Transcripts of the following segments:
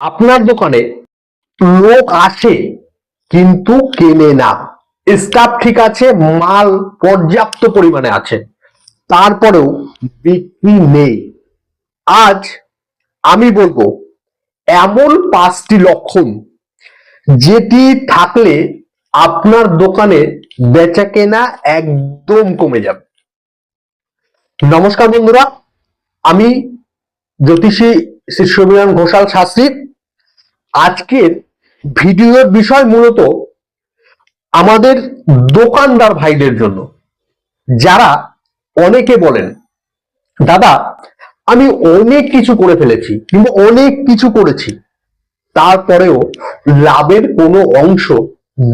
আপনার দোকানে লোক আসে কিন্তু কেনে না, স্টাফ ঠিক আছে, মাল পর্যাপ্ত পরিমাণে আছে, তারপরেও বিক্রি নেই। আজ আমি বলবো এমন 5টি লক্ষণ যেটি থাকলে আপনার দোকানে বেচা কেনা একদম কমে যাবে। নমস্কার বন্ধুরা, আমি জ্যোতিষী শ্রী সমীরণ ঘোষাল শাস্ত্রী। আজকের ভিডিওর বিষয় মূলত আমাদের দোকানদার ভাইদের জন্য, যারা অনেকে বলেন দাদা আমি অনেক কিছু করে ফেলেছি কিন্তু অনেক কিছু করেছি, তারপরেও লাভের কোনো অংশ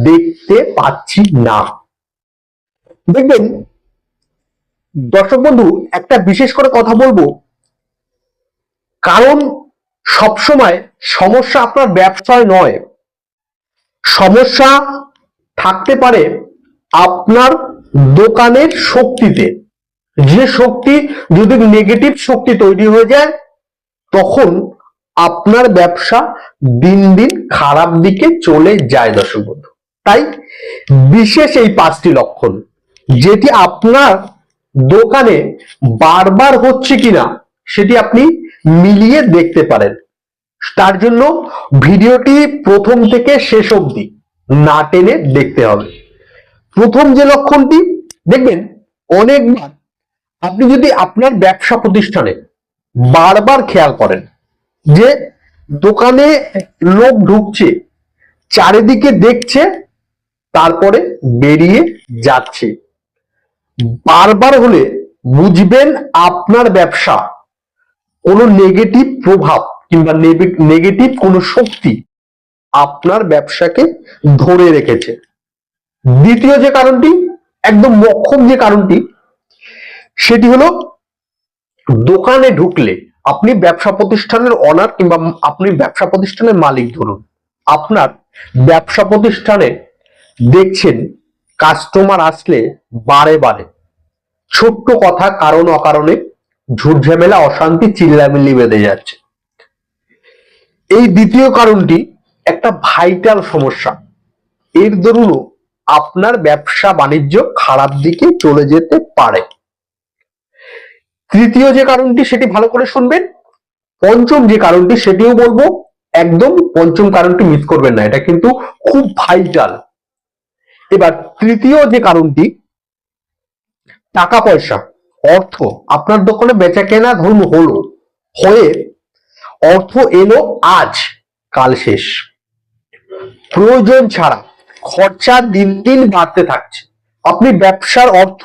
দেখতে পাচ্ছি না। দেখবেন দর্শক বন্ধু, একটা বিশেষ করে কথা বলবো, কারণ সবসময় সমস্যা আপনার ব্যবসায় নয়, সমস্যা থাকতে পারে আপনার দোকানের শক্তিতে। যে শক্তি যদি নেগেটিভ শক্তি তৈরি হয়ে যায়, তখন আপনার ব্যবসা দিন দিন খারাপ দিকে চলে যায় দর্শক বন্ধু। তাই বিশেষ এই 5টি লক্ষণ যেটি আপনার দোকানে বারবার হচ্ছে কিনা সেটি আপনি মিলিয়ে দেখতে পারেন। তার জন্য ভিডিওটি প্রথম থেকে শেষ অবধি না টেনে দেখতে হবে। প্রথম যে লক্ষণটি দেখবেন, অনেকবার আপনি যদি আপনার ব্যবসা প্রতিষ্ঠানে বারবার খেয়াল করেন যে দোকানে লোক ঢুকছে, চারিদিকে দেখছে, তারপরে বেরিয়ে যাচ্ছে, বারবার হলে বুঝবেন আপনার ব্যবসা কোনো নেগেটিভ প্রভাব কিংবা নেগেটিভ কোনো শক্তি আপনার ব্যবসাকে ধরে রেখেছে। দ্বিতীয় যে কারণটি, একদম মোক্ষম যে কারণটি, সেটি হলো দোকানে ঢুকলে আপনি ব্যবসা প্রতিষ্ঠানের অনার কিংবা আপনি ব্যবসা প্রতিষ্ঠানের মালিক ধরুন, আপনার ব্যবসা প্রতিষ্ঠানে দেখছেন কাস্টমার আসলে বারে বারে ছোট্ট কথা কারণ অকারণে ঝুট ঝামেলা অশান্তি চিল্লামিল্লি বেঁধে যাচ্ছে। এই দ্বিতীয় কারণটি একটা ভাইটাল সমস্যা, এর দরুনও আপনার ব্যবসা বাণিজ্য খারাপ দিকে চলে যেতে পারে। তৃতীয় যে কারণটি সেটি ভালো করে শুনবেন। পঞ্চম যে কারণটি সেটিও বলবো, একদম পঞ্চম কারণটি মিস করবেন না, এটা কিন্তু খুব ভাইটাল। এবার তৃতীয় যে কারণটি, টাকা পয়সা অর্থ, আপনার দোকানে বেচা কেনা ধরুন হলো, হয়ে অর্থ এলো আজ, কাল শেষ, প্রয়োজন ছাড়া খরচা দিন দিন বাড়তে থাকছে। আপনি ব্যবসার অর্থ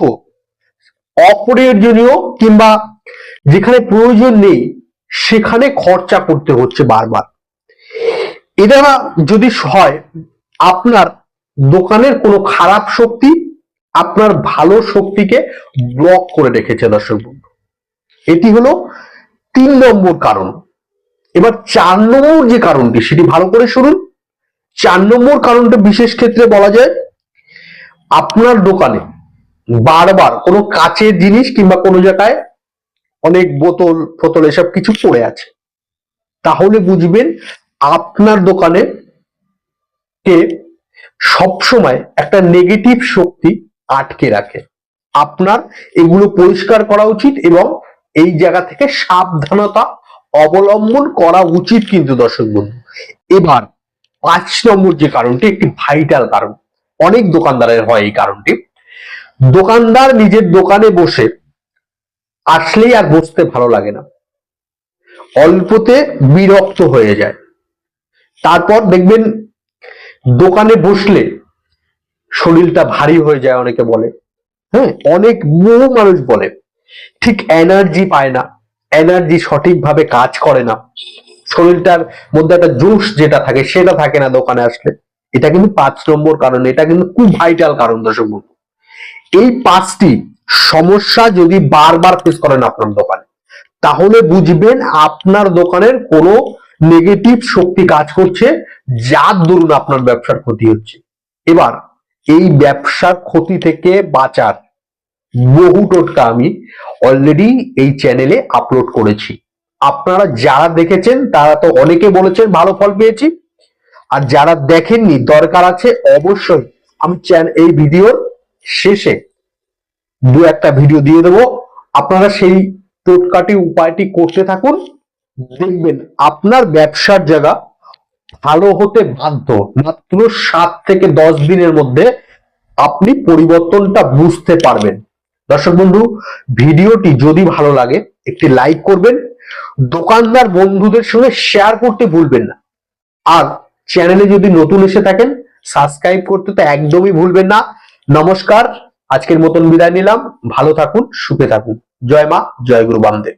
অপ্রয়োজনীয় কিংবা যেখানে প্রয়োজন নেই সেখানে খরচা করতে হচ্ছে বারবার। এটা যদি হয়, আপনার দোকানের কোনো খারাপ শক্তি আপনার ভালো শক্তিকে ব্লক করে রেখেছে দর্শক বন্ধু। এটি হলো 3 নম্বর কারণ। এবার 4 নম্বর যে কারণটি সেটি ভালো করে শুনুন। 4 নম্বর কারণটা বিশেষ ক্ষেত্রে বলা যায়, আপনার দোকানে বারবার কোনো কাচের জিনিস কিংবা কোনো জায়গায় অনেক বোতল ফোতল এসব কিছু পড়ে আছে, তাহলে বুঝবেন আপনার দোকানে কে সবসময় একটা নেগেটিভ শক্তি আটকে রাখে। আপনার এগুলো পরিষ্কার করা উচিত এবং এই জায়গা থেকে সাবধানতা অবলম্বন করা উচিত কিন্তু দর্শক বন্ধু। এবার 5 নম্বর যে কারণটি, একটি ভাইটাল কারণ, অনেক দোকানদারের হয় এই কারণটি। দোকানদার নিজের দোকানে বসে আসলেই আর বসতে ভালো লাগে না, অল্পতে বিরক্ত হয়ে যায়। তারপর দেখবেন দোকানে বসলে শরীরটা ভারী হয়ে যায়, অনেকে বলে, হ্যাঁ, অনেক বহু মানুষ বলে ঠিক এনার্জি পায় না, এনার্জি সঠিকভাবে কাজ করে না, শরীরটার মধ্যে একটা জোশ যেটা থাকে সেটা থাকে না দোকানে আসলে। এটা কিন্তু 5 নম্বর কারণ, এটা কিন্তু খুব ভাইটাল কারণ দর্শক বন্ধু। এই 5টি সমস্যা যদি বারবার ফেস করেন আপনার দোকানে, তাহলে বুঝবেন আপনার দোকানের কোনো নেগেটিভ শক্তি কাজ করছে, যার দরুন আপনার ব্যবসার ক্ষতি হচ্ছে। এবার এই ব্যবসার ক্ষতি থেকে বাঁচার বহু টোটকা আমি অলরেডি এই চ্যানেলে আপলোড করেছি, আপনারা যারা দেখেছেন তারা তো অনেকে বলেছেন ভালো ফল পেয়েছি, আর যারা দেখেননি দরকার আছে অবশ্যই আমি এই ভিডিওর শেষে দু একটা ভিডিও দিয়ে দেবো, আপনারা সেই টোটকাটি উপায়টি করতে থাকুন, দেখবেন আপনার ব্যবসার জায়গা ভালো হতে বাধ্য। মাত্র 7 থেকে 10 দিনের মধ্যে আপনি পরিবর্তনটা বুঝতে পারবেন। দর্শক বন্ধু, ভিডিওটি যদি ভালো লাগে একটি লাইক করবেন, দোকানদার বন্ধুদের সঙ্গে শেয়ার করতে ভুলবেন না, আর চ্যানেলে যদি নতুন এসে থাকেন সাবস্ক্রাইব করতে তো একদমই ভুলবেন না। নমস্কার, আজকের মতন বিদায় নিলাম, ভালো থাকুন, সুখে থাকুন। জয় মা, জয় গুরু বামদেব।